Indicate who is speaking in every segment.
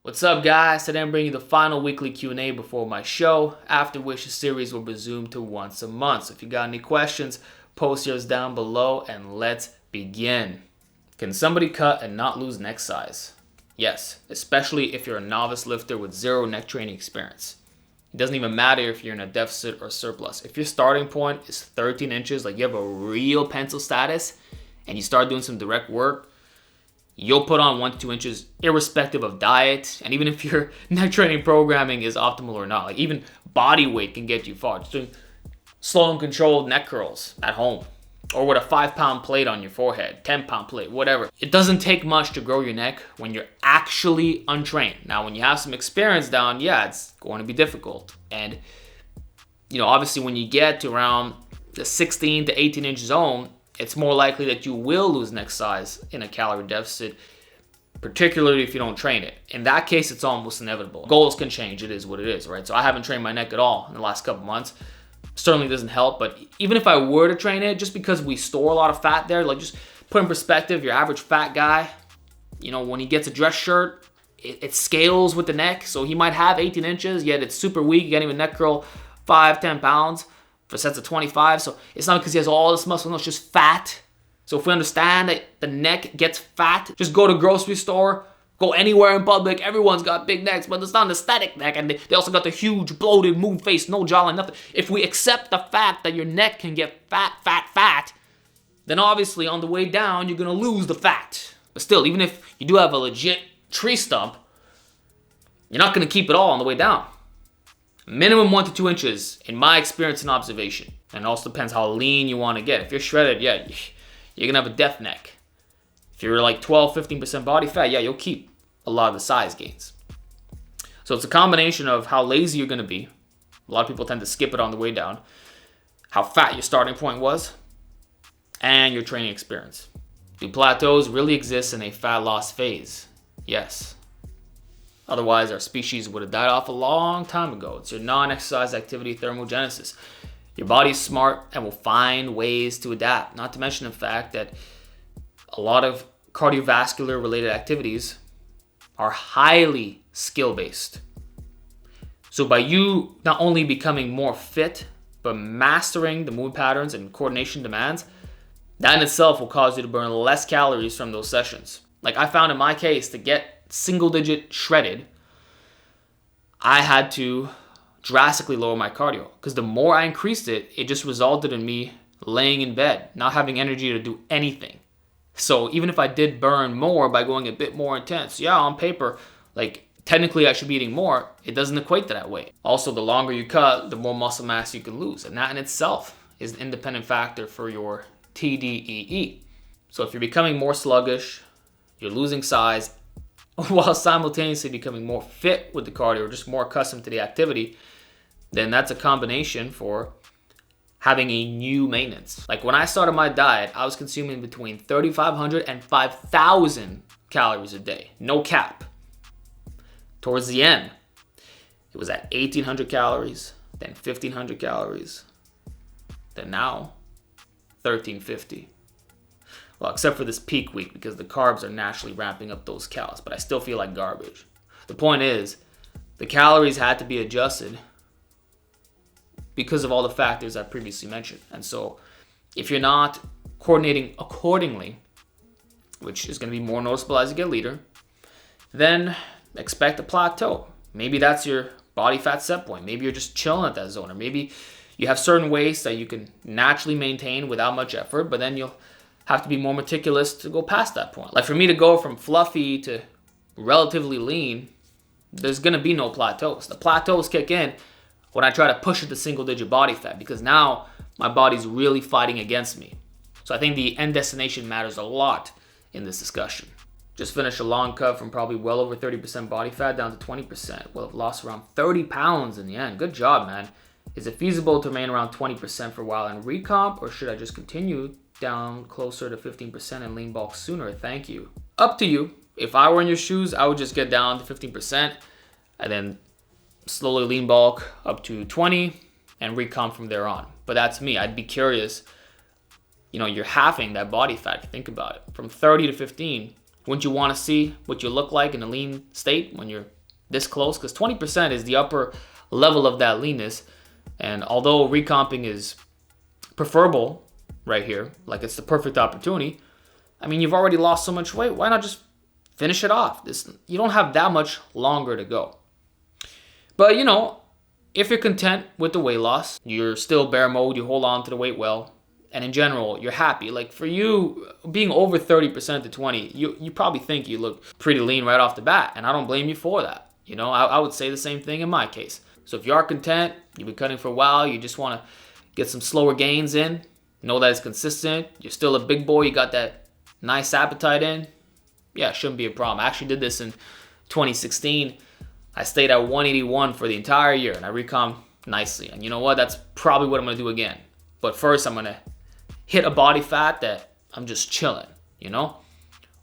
Speaker 1: What's up, guys? Today I'm bringing you the final weekly Q&A before my show, after which the series will resume to once a month. So if you got any questions, post yours down below and let's begin. Can somebody cut and not lose neck size? Yes, especially if you're a novice lifter with zero neck training experience. It doesn't even matter if you're in a deficit or surplus. If your starting point is 13 inches, like you have a real pencil status, and you start doing some direct work, you'll put on 1 to 2 inches irrespective of diet, and even if your neck training programming is optimal or not. Like even body weight can get you far. Just doing slow and controlled neck curls at home, or with a 5-pound plate on your forehead, 10-pound plate, whatever. It doesn't take much to grow your neck when you're actually untrained. Now, when you have some experience down, yeah, it's going to be difficult. And, obviously when you get to around the 16 to 18 inch zone, it's more likely that you will lose neck size in a calorie deficit, particularly if you don't train it. In that case, it's almost inevitable. Goals can change. It is what it is, right? So I haven't trained my neck at all in the last couple months. Certainly doesn't help, but even if I were to train it, just because we store a lot of fat there, like just put in perspective, your average fat guy, when he gets a dress shirt, it scales with the neck. So he might have 18 inches, yet it's super weak. You can't even neck curl 5-10 pounds for sets of 25. So it's not because he has all this muscle, no, it's just fat. So if we understand that the neck gets fat, just go to grocery store, go anywhere in public, everyone's got big necks, but it's not an aesthetic neck, and they also got the huge, bloated, moon face, no jawline, nothing. If we accept the fact that your neck can get fat, then obviously on the way down, you're gonna lose the fat. But still, even if you do have a legit tree stump, you're not gonna keep it all on the way down. Minimum 1 to 2 inches, in my experience and observation. And it also depends how lean you wanna get. If you're shredded, yeah, you're gonna have a death neck. If you're like 12-15% body fat, yeah, you'll keep a lot of the size gains. So it's a combination of how lazy you're going to be. A lot of people tend to skip it on the way down. How fat your starting point was. And your training experience. Do plateaus really exist in a fat loss phase? Yes. Otherwise, our species would have died off a long time ago. It's your non-exercise activity thermogenesis. Your body's smart and will find ways to adapt. Not to mention the fact that a lot of cardiovascular related activities are highly skill-based. So by you not only becoming more fit, but mastering the movement patterns and coordination demands, that in itself will cause you to burn less calories from those sessions. Like I found in my case, to get single digit shredded, I had to drastically lower my cardio. Because the more I increased it, it just resulted in me laying in bed, not having energy to do anything. So even if I did burn more by going a bit more intense, yeah, on paper, like technically I should be eating more, it doesn't equate to that way. Also, the longer you cut, the more muscle mass you can lose. And that in itself is an independent factor for your TDEE. So if you're becoming more sluggish, you're losing size, while simultaneously becoming more fit with the cardio or just more accustomed to the activity, then that's a combination for having a new maintenance. Like when I started my diet, I was consuming between 3,500 and 5,000 calories a day. No cap. Towards the end, it was at 1,800 calories, then 1,500 calories, then now 1,350. Well, except for this peak week because the carbs are naturally ramping up those calories, but I still feel like garbage. The point is, the calories had to be adjusted because of all the factors I previously mentioned. And so if you're not coordinating accordingly, which is going to be more noticeable as you get leaner, then expect a plateau. Maybe that's your body fat set point. Maybe you're just chilling at that zone, or maybe you have certain weights that you can naturally maintain without much effort, but then you'll have to be more meticulous to go past that point. Like for me to go from fluffy to relatively lean, there's going to be no plateaus. The plateaus kick in when I try to push it to single digit body fat, because now my body's really fighting against me. So I think the end destination matters a lot in this discussion. Just finished a long cut from probably well over 30% body fat down to 20%. Well, I've lost around 30 pounds in the end. Good job, man. Is it feasible to remain around 20% for a while and recomp, or should I just continue down closer to 15% and lean bulk sooner? Thank you. Up to you. If I were in your shoes, I would just get down to 15% and then slowly lean bulk up to 20 and recomp from there on. But that's me. I'd be curious. You're halving that body fat if you think about it. From 30 to 15, wouldn't you want to see what you look like in a lean state when you're this close, because 20% is the upper level of that leanness. And although recomping is preferable right here, like it's the perfect opportunity, I mean, you've already lost so much weight. Why not just finish it off? You don't have that much longer to go. But, if you're content with the weight loss, you're still bear mode, you hold on to the weight well, and in general, you're happy. Like for you, being over 30% to 20, you probably think you look pretty lean right off the bat, and I don't blame you for that. I would say the same thing in my case. So if you are content, you've been cutting for a while, you just want to get some slower gains in, know that it's consistent, you're still a big boy, you got that nice appetite in, yeah, it shouldn't be a problem. I actually did this in 2016. I stayed at 181 for the entire year, and I recomped nicely. And you know what? That's probably what I'm going to do again. But first, I'm going to hit a body fat that I'm just chilling,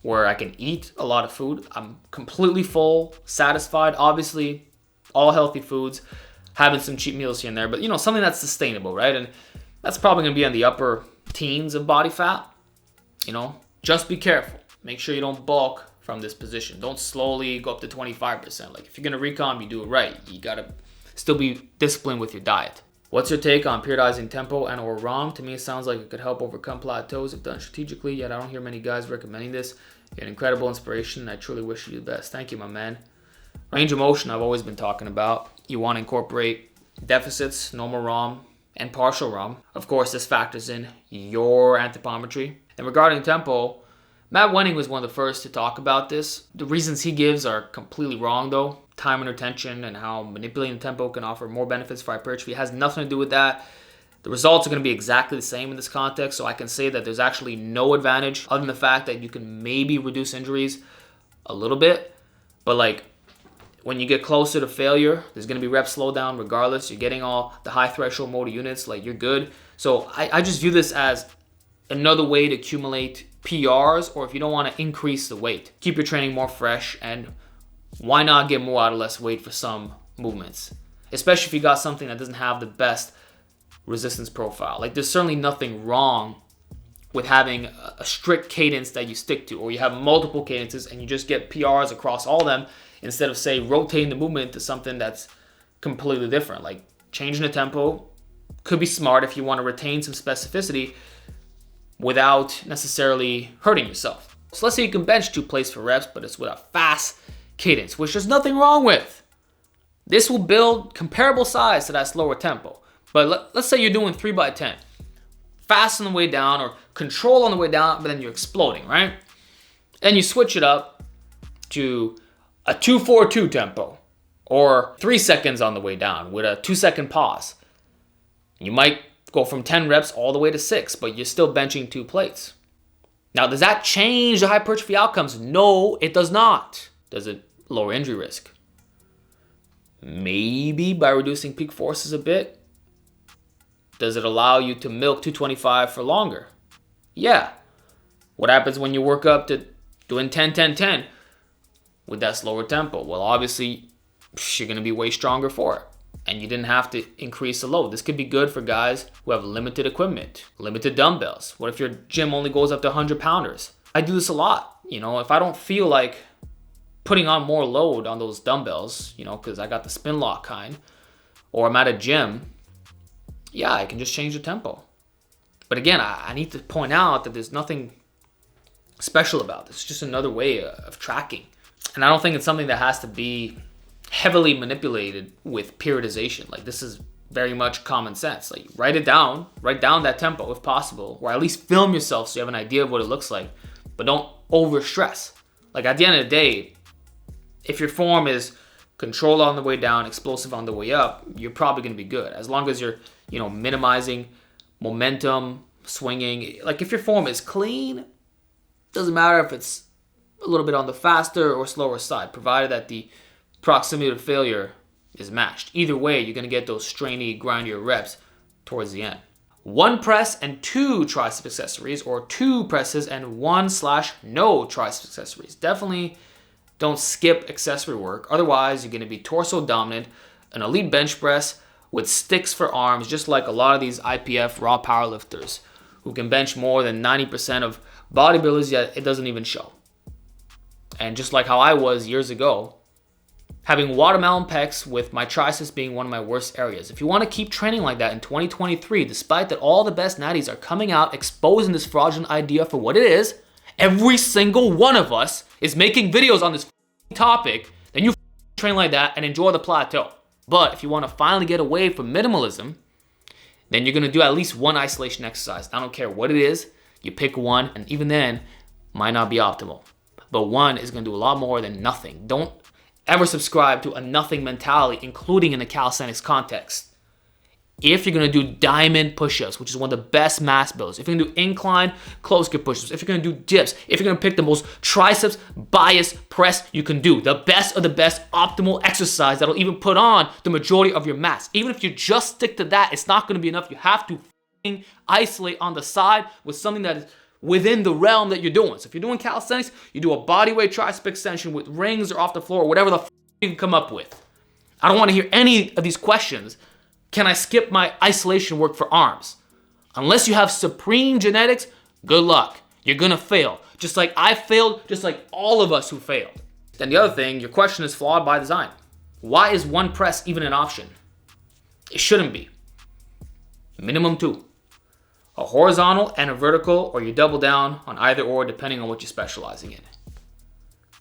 Speaker 1: where I can eat a lot of food. I'm completely full, satisfied. Obviously, all healthy foods, having some cheat meals here and there, but something that's sustainable, right? And that's probably going to be on the upper teens of body fat. Just be careful. Make sure you don't bulk from this position. Don't slowly go up to 25%. Like if you're going to recomp, you do it right. You got to still be disciplined with your diet. What's your take on periodizing tempo and or ROM? To me, it sounds like it could help overcome plateaus if done strategically, yet I don't hear many guys recommending this. You're an incredible inspiration, and I truly wish you the best. Thank you, my man. Range of motion, I've always been talking about. You want to incorporate deficits, normal ROM, and partial ROM. Of course, this factors in your anthropometry. And regarding tempo, Matt Wenning was one of the first to talk about this. The reasons he gives are completely wrong, though. Time under tension and how manipulating the tempo can offer more benefits for hypertrophy has nothing to do with that. The results are going to be exactly the same in this context, so I can say that there's actually no advantage other than the fact that you can maybe reduce injuries a little bit. But when you get closer to failure, there's going to be rep slowdown regardless. You're getting all the high threshold motor units, you're good. So I just view this as another way to accumulate PRs, or if you don't want to increase the weight, keep your training more fresh, and why not get more out of less weight for some movements, especially if you got something that doesn't have the best resistance profile. There's certainly nothing wrong with having a strict cadence that you stick to, or you have multiple cadences and you just get PRs across all of them instead of, say, rotating the movement to something that's completely different. Changing the tempo could be smart if you want to retain some specificity without necessarily hurting yourself. So let's say you can bench 2 plates for reps, but it's with a fast cadence, which there's nothing wrong with. This will build comparable size to that slower tempo. But let's say you're doing 3x10. Fast on the way down, or control on the way down, but then you're exploding, right? And you switch it up to a 2-4-2 tempo, or 3 seconds on the way down with a 2-second pause. You might go from 10 reps all the way to 6, but you're still benching 2 plates. Now, does that change the hypertrophy outcomes? No, it does not. Does it lower injury risk? Maybe by reducing peak forces a bit. Does it allow you to milk 225 for longer? Yeah. What happens when you work up to doing 10-10-10 with that slower tempo? Well, obviously, you're going to be way stronger for it. And you didn't have to increase the load. This could be good for guys who have limited equipment, limited dumbbells. What if your gym only goes up to 100 pounders? I do this a lot. If I don't feel like putting on more load on those dumbbells, because I got the spin lock kind, or I'm at a gym, yeah, I can just change the tempo. But again, I need to point out that there's nothing special about this. It's just another way of tracking. And I don't think it's something that has to be heavily manipulated with periodization. This is very much common sense. Write down that tempo if possible, or at least film yourself so you have an idea of what it looks like, but don't over stress. At the end of the day, if your form is controlled on the way down, explosive on the way up, you're probably going to be good. As long as you're, minimizing momentum, swinging. If your form is clean, doesn't matter if it's a little bit on the faster or slower side, provided that the proximity to failure is matched. Either way, you're going to get those strainy, grindier reps towards the end. 1 press and 2 tricep accessories, or 2 presses and 1/no tricep accessories. Definitely don't skip accessory work. Otherwise, you're going to be torso dominant, an elite bench press with sticks for arms, just like a lot of these IPF raw powerlifters who can bench more than 90% of bodybuilders, yet it doesn't even show. And just like how I was years ago, having watermelon pecs with my triceps being one of my worst areas. If you want to keep training like that in 2023, despite that all the best natties are coming out exposing this fraudulent idea for what it is, every single one of us is making videos on this topic, then you train like that and enjoy the plateau. But if you want to finally get away from minimalism, then you're going to do at least one isolation exercise. I don't care what it is, you pick one, and even then, might not be optimal. But one is going to do a lot more than nothing. Don't ever subscribe to a nothing mentality, including in the calisthenics context. If you're going to do diamond push-ups, which is one of the best mass builders, if you're going to do incline close grip push-ups, if you're going to do dips, if you're going to pick the most triceps bias press you can do, the best of the best optimal exercise that'll even put on the majority of your mass. Even if you just stick to that, it's not going to be enough. You have to isolate on the side with something that is within the realm that you're doing. So if you're doing calisthenics, you do a bodyweight tricep extension with rings or off the floor or whatever the you can come up with. I don't want to hear any of these questions. Can I skip my isolation work for arms? Unless you have supreme genetics, good luck. You're gonna fail. Just like I failed, just like all of us who failed. Then the other thing, your question is flawed by design. Why is one press even an option? It shouldn't be. Minimum two. A horizontal and a vertical, or you double down on either or depending on what you're specializing in.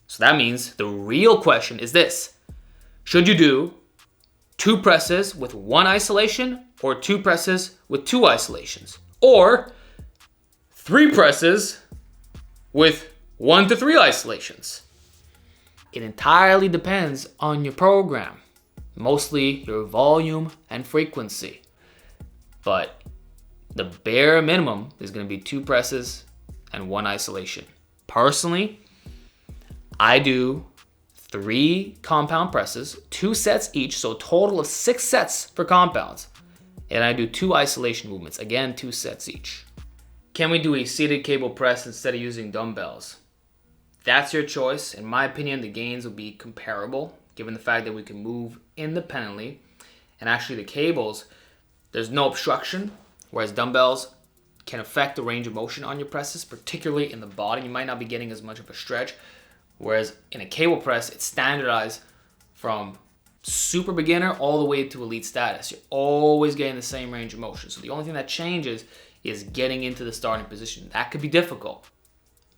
Speaker 1: So that means the real question is this. Should you do 2 presses with 1 isolation or 2 presses with 2 isolations? Or 3 presses with 1 to 3 isolations? It entirely depends on your program, mostly your volume and frequency. But the bare minimum is going to be 2 presses and 1 isolation. Personally, I do 3 compound presses, 2 sets each, so a total of 6 sets for compounds. And I do 2 isolation movements, again 2 sets each. Can we do a seated cable press instead of using dumbbells? That's your choice. In my opinion, the gains will be comparable, given the fact that we can move independently. And actually the cables, there's no obstruction, whereas dumbbells can affect the range of motion on your presses, particularly in the bottom. You might not be getting as much of a stretch. Whereas in a cable press, it's standardized from super beginner all the way to elite status. You're always getting the same range of motion. So the only thing that changes is getting into the starting position. That could be difficult.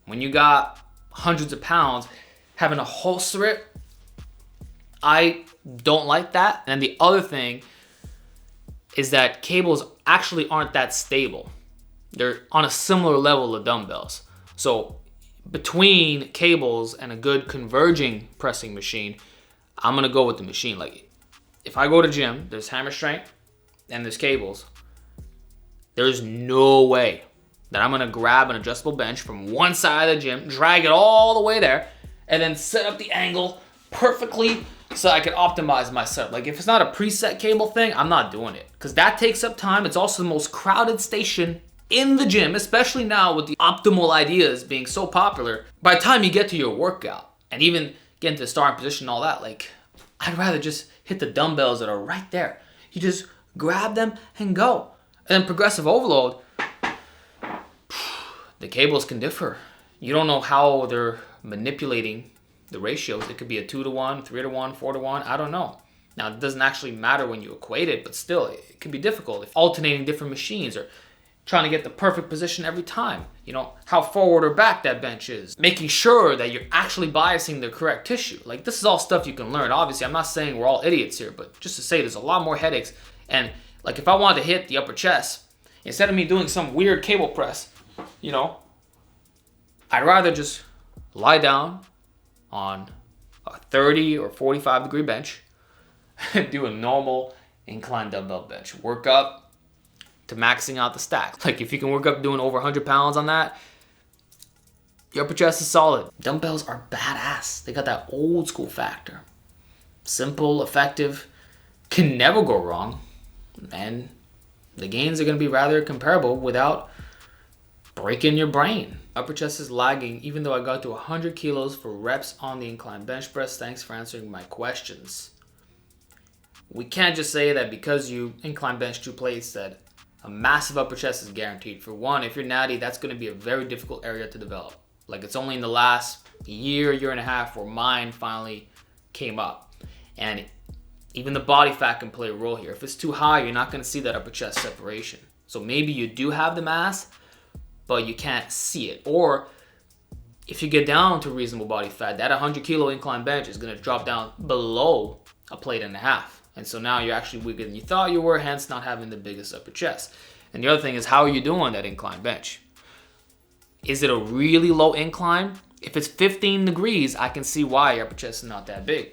Speaker 1: When you got hundreds of pounds, having to holster it, I don't like that. And the other thing is that cables actually aren't that stable. They're on a similar level of dumbbells. So between cables and a good converging pressing machine, I'm gonna go with the machine. Like if I go to gym, there's hammer strength and there's cables. There's no way that I'm gonna grab an adjustable bench from one side of the gym, drag it all the way there, and then set up the angle perfectly so I can optimize my setup. Like if it's not a preset cable thing, I'm not doing it because that takes up time. It's also the most crowded station in the gym, especially now with the optimal ideas being so popular. By the time you get to your workout and even get into the starting position and all that, like I'd rather just hit the dumbbells that are right there. You just grab them and go. And then progressive overload, the cables can differ. You don't know how they're manipulating the ratios. It could be a 2-to-1, 3-to-1, 4-to-1, I don't know. Now it doesn't actually matter when you equate it, but still it can be difficult if alternating different machines or trying to get the perfect position every time. You know, how forward or back that bench is. Making sure that you're actually biasing the correct tissue. Like this is all stuff you can learn. Obviously, I'm not saying we're all idiots here, but just to say there's a lot more headaches. And like if I wanted to hit the upper chest, instead of me doing some weird cable press, you know, I'd rather just lie down on a 30 or 45 degree bench and do a normal incline dumbbell bench. Work up to maxing out the stack. Like if you can work up doing over 100 pounds on that, your upper chest is solid. Dumbbells are badass. They got that old school factor. Simple, effective, can never go wrong. And the gains are gonna be rather comparable without breaking your brain. Upper chest is lagging even though I got to 100 kilos for reps on the incline bench press. Thanks for answering my questions. We can't just say that because you incline bench 2 plates that a massive upper chest is guaranteed. For one, if you're natty, that's going to be a very difficult area to develop. Like it's only in the last year and a half where mine finally came up. And even the body fat can play a role here. If it's too high, you're not going to see that upper chest separation. So maybe you do have the mass, but you can't see it. Or if you get down to reasonable body fat, that 100 kilo incline bench is going to drop down below a plate and a half. And so now you're actually weaker than you thought you were, hence not having the biggest upper chest. And the other thing is, how are you doing on that incline bench? Is it a really low incline? If it's 15 degrees, I can see why your upper chest is not that big.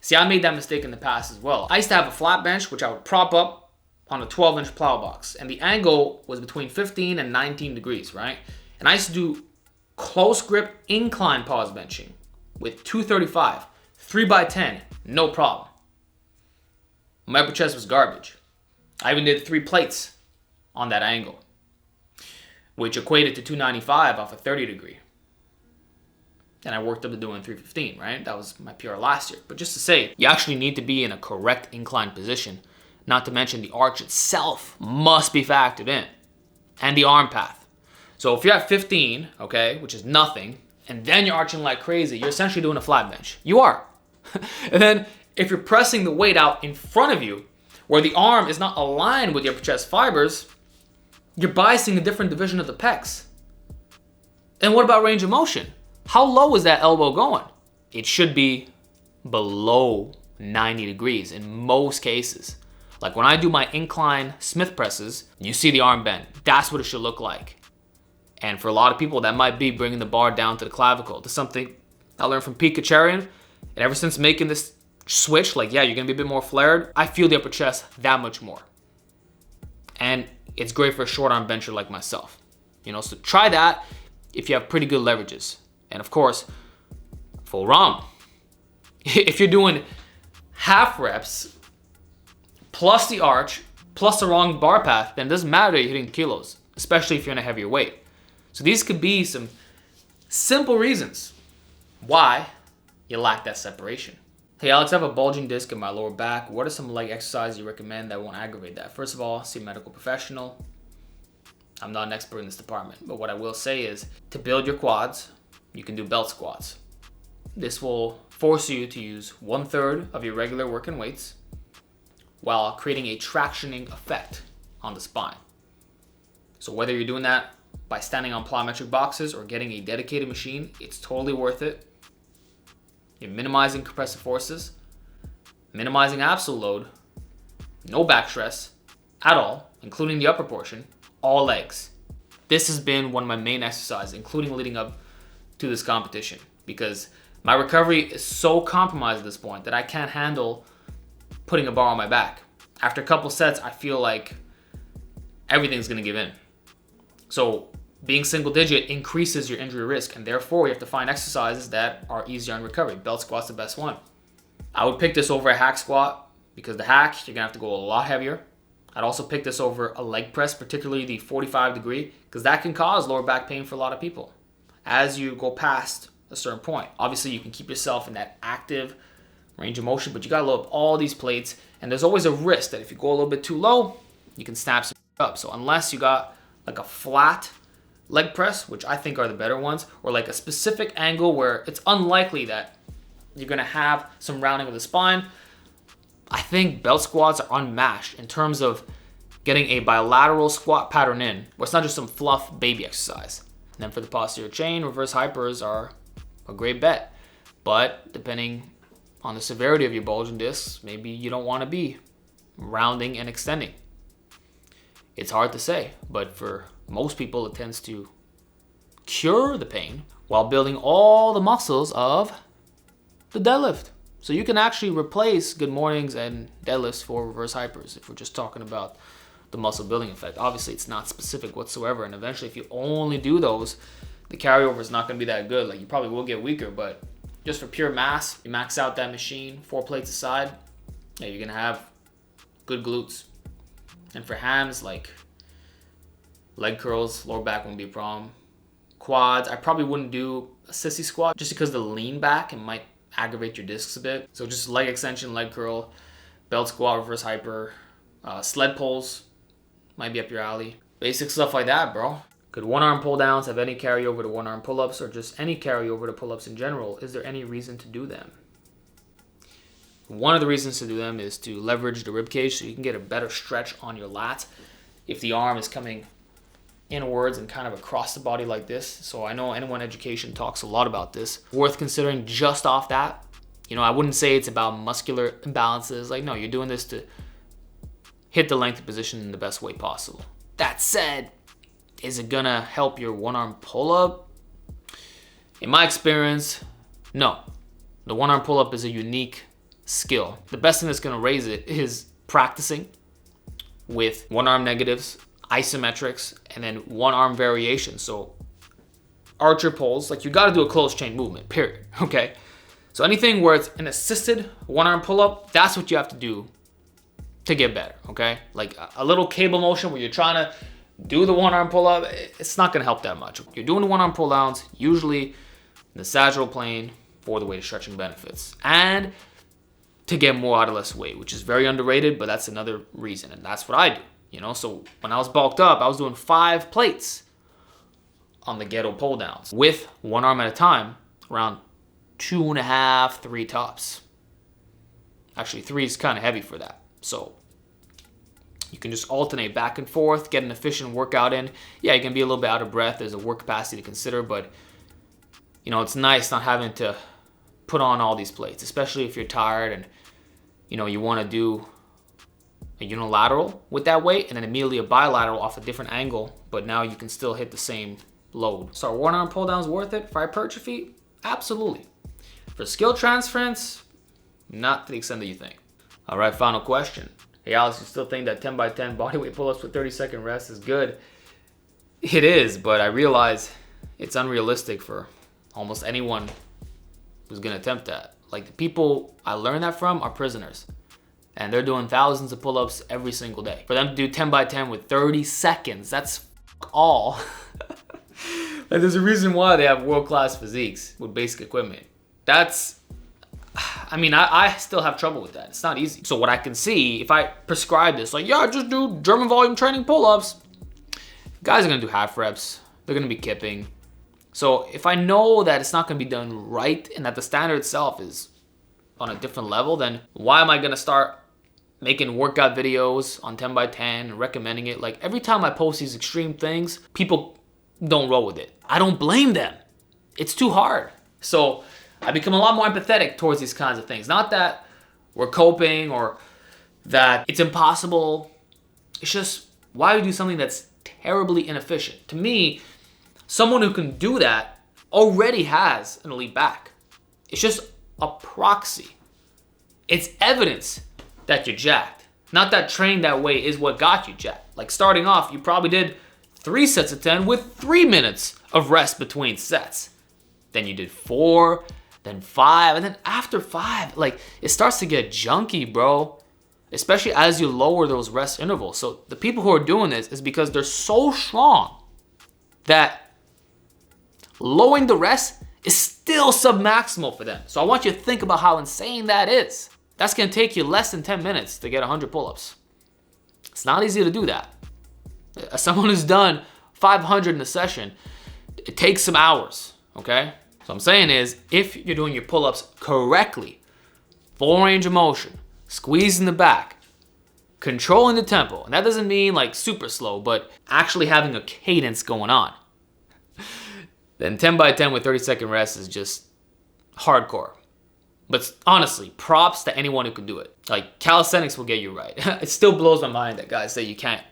Speaker 1: See, I made that mistake in the past as well. I used to have a flat bench, which I would prop up on a 12-inch plow box. And the angle was between 15 and 19 degrees, right? And I used to do close grip incline pause benching with 235, 3x10, no problem. My upper chest was garbage. I even did 3 plates on that angle, which equated to 295 off a 30 degree. And I worked up to doing 315, right? That was my PR last year. But just to say, you actually need to be in a correct incline position. Not to mention the arch itself must be factored in. And the arm path. So if you're at 15, okay, which is nothing, and then you're arching like crazy, you're essentially doing a flat bench. You are. And then if you're pressing the weight out in front of you, where the arm is not aligned with your upper chest fibers, you're biasing a different division of the pecs. And what about range of motion? How low is that elbow going? It should be below 90 degrees in most cases. Like when I do my incline Smith presses, you see the arm bend. That's what it should look like. And for a lot of people, that might be bringing the bar down to the clavicle. That's something I learned from Pete Kacharian. And ever since making this switch, like, yeah, you're going to be a bit more flared, I feel the upper chest that much more. And it's great for a short arm bencher like myself. So try that if you have pretty good leverages. And of course, full ROM. If you're doing half reps plus the arch plus the wrong bar path, then it doesn't matter that you're hitting kilos, especially if you're in a heavier weight. So these could be some simple reasons why you lack that separation. Hey Alex, I have a bulging disc in my lower back. What are some leg exercises you recommend that won't aggravate that? First of all, see a medical professional. I'm not an expert in this department, but what I will say is to build your quads, you can do belt squats. This will force you to use 1/3 of your regular working weights while creating a tractioning effect on the spine. So whether you're doing that by standing on plyometric boxes or getting a dedicated machine, it's totally worth it. You're minimizing compressive forces, minimizing absolute load, no back stress at all, including the upper portion, all legs. This has been one of my main exercises, including leading up to this competition, because my recovery is so compromised at this point that I can't handle putting a bar on my back. After a couple sets, I feel like everything's gonna give in. So being single digit increases your injury risk, and therefore you have to find exercises that are easier on recovery. Belt squat's the best one. I would pick this over a hack squat because the hack, you're gonna have to go a lot heavier. I'd also pick this over a leg press, particularly the 45 degree, because that can cause lower back pain for a lot of people as you go past a certain point. Obviously, you can keep yourself in that active range of motion, but you gotta load up all these plates, and there's always a risk that if you go a little bit too low, you can snap some up. So unless you got like a flat leg press, which I think are the better ones, or like a specific angle where it's unlikely that you're gonna have some rounding of the spine, I think belt squats are unmatched in terms of getting a bilateral squat pattern in, where it's not just some fluff baby exercise. And then for the posterior chain, reverse hypers are a great bet. But depending on the severity of your bulging discs, maybe you don't want to be rounding and extending. It's hard to say, but for most people, it tends to cure the pain while building all the muscles of the deadlift. So you can actually replace good mornings and deadlifts for reverse hypers if we're just talking about the muscle building effect. Obviously, it's not specific whatsoever, and eventually if you only do those, the carryover is not going to be that good. Like, you probably will get weaker, but just for pure mass, you max out that machine, 4 plates aside, yeah, you're going to have good glutes. And for hams, like leg curls, lower back won't be a problem. Quads, I probably wouldn't do a sissy squat just because the lean back, it might aggravate your discs a bit. So just leg extension, leg curl, belt squat, reverse hyper, sled pulls might be up your alley. Basic stuff like that, bro. Could one arm pull downs have any carryover to one arm pull-ups, or just any carryover to pull-ups in general? Is there any reason to do them? One of the reasons to do them is to leverage the rib cage so you can get a better stretch on your lats if the arm is coming inwards and kind of across the body like this. So I know N1 Education talks a lot about this. Worth considering just off that. You know, I wouldn't say it's about muscular imbalances. Like, no, you're doing this to hit the length of position in the best way possible. That said, is it gonna help your one-arm pull-up? In my experience, no. The one-arm pull-up is a unique skill. The best thing that's gonna raise it is practicing with one-arm negatives, isometrics, and then one-arm variations. So archer pulls, like you gotta do a closed chain movement, period, okay? So anything where it's an assisted one-arm pull-up, that's what you have to do to get better, okay? Like a little cable motion where you're trying to do the one-arm pull-up, it's not gonna help that much. You're doing the one-arm pull-downs, usually in the sagittal plane for the weight stretching benefits. And to get more out of less weight, which is very underrated, but that's another reason, and that's what I do. You know, so when I was bulked up, I was doing 5 plates on the ghetto pull downs with one arm at a time, around 2.5, 3 tops. Actually, 3 is kind of heavy for that. So you can just alternate back and forth, get an efficient workout in. Yeah, you can be a little bit out of breath. There's a work capacity to consider, but you know, it's nice not having to put on all these plates, especially if you're tired and you know you want to do a unilateral with that weight and then immediately a bilateral off a different angle, but now you can still hit the same load. So are one arm pull downs worth it for hypertrophy? Absolutely. For skill transference, not to the extent that you think. All right, final question. Hey Alex, you still think that 10 by 10 bodyweight pull-ups with 30-second rest is good? It is, but I realize it's unrealistic for almost anyone who's gonna attempt that. Like the people I learned that from are prisoners. And they're doing thousands of pull-ups every single day. For them to do 10 by 10 with 30 seconds, that's all. Like there's a reason why they have world-class physiques with basic equipment. That's, I mean, I still have trouble with that. It's not easy. So what I can see, if I prescribe this, like, yeah, just do German volume training pull-ups, guys are gonna do half reps. They're gonna be kipping. So if I know that it's not gonna be done right and that the standard itself is on a different level, then why am I gonna start making workout videos on 10 by 10 and recommending it? Like every time I post these extreme things, people don't roll with it. I don't blame them. It's too hard. So I become a lot more empathetic towards these kinds of things. Not that we're coping or that it's impossible. It's just, why would you do something that's terribly inefficient? To me, someone who can do that already has an elite back. It's just a proxy. It's evidence that you're jacked. Not that training that way is what got you jacked. Like starting off, you probably did 3 sets of 10 with 3 minutes of rest between sets. Then you did 4, then 5, and then after 5, like it starts to get junky, bro. Especially as you lower those rest intervals. So the people who are doing this is because they're so strong that lowering the rest is still submaximal for them. So I want you to think about how insane that is. That's gonna take you less than 10 minutes to get 100 pull-ups. It's not easy to do that. As someone who's done 500 in a session, it takes some hours, okay? So I'm saying is, if you're doing your pull-ups correctly, full range of motion, squeezing the back, controlling the tempo, and that doesn't mean like super slow, but actually having a cadence going on, then 10 by 10 with 30-second rest is just hardcore. But honestly, props to anyone who can do it. Like calisthenics will get you right. It still blows my mind that guys say you can't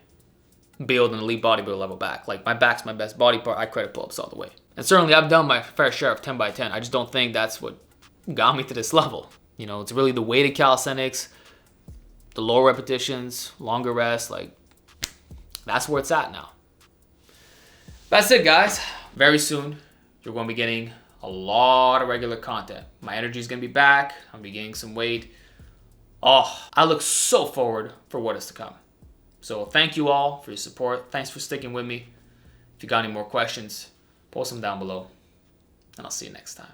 Speaker 1: build an elite bodybuilder level back. Like my back's my best body part. I credit pull-ups all the way. And certainly I've done my fair share of 10 by 10. I just don't think that's what got me to this level. You know, it's really the weighted calisthenics, the lower repetitions, longer rest. Like that's where it's at now. That's it, guys. Very soon, you're going to be getting a lot of regular content. My energy is going to be back. I'm going to be gaining some weight. Oh, I look so forward for what is to come. So thank you all for your support. Thanks for sticking with me. If you got any more questions, post them down below. And I'll see you next time.